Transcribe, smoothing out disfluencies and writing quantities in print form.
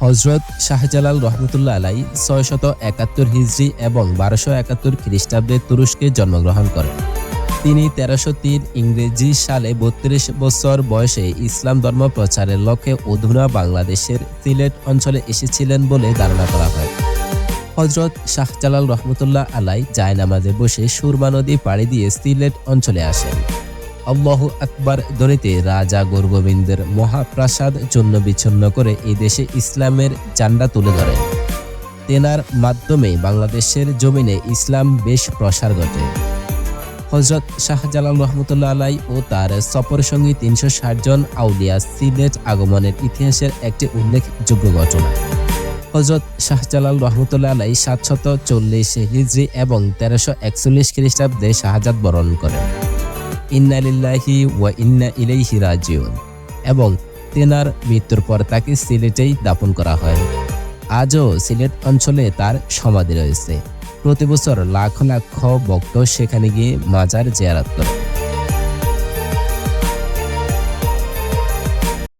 হযরত শাহজালাল রহমতুল্লাহ আলাই ৬৭১ হিজরি এবং ১২৭১ খ্রিস্টাব্দে তুরস্কে জন্মগ্রহণ করেন। তিনি ১৩০৩ ইংরেজি সালে ৩২ বছর বয়সে ইসলাম ধর্ম প্রচারের লক্ষ্যে অধুনা বাংলাদেশের সিলেট অঞ্চলে এসেছিলেন বলে ধারণা করা হয়। হযরত শাহজালাল রহমতুল্লাহ আলাই জায়নামাজে বসে সুরমা নদী পাড়ি দিয়ে সিলেট অঞ্চলে আসেন। আল্লাহু আকবার ধ্বনিতে রাজা গোরগোবিন্দের মহাপ্রাসাদ চূর্ণ বিচ্ছিন্ন করে এই দেশে ইসলামের ঝান্ডা তুলে ধরেন। তেনার মাধ্যমে বাংলাদেশের জমিনে ইসলাম বেশ প্রসার ঘটে। হযরত শাহজালাল রহমতুল্লাহ আলাই ও তার সফরসঙ্গী ৩৬০ জন আউলিয়া সিলেট আগমনের ইতিহাসের একটি উল্লেখযোগ্য ঘটনা। হযরত শাহজালাল রহমতুল্লাহ আলাই ৭৪০ হিজরি এবং ১৩৪১ খ্রিস্টাব্দে শাহাদাত বরণ করেন। ইন্না লিল্লাহি ওয়া ইন্না ইলাইহি রাজিউন এবং তেনার মৃত্যুর পর তাকে সিলেটেই দাফন করা হয়। আজও সিলেট অঞ্চলে তার সমাধি রয়েছে। প্রতি বছর লাখ লাখ ভক্ত সেখানে গিয়ে মাজার জিয়ারত করে।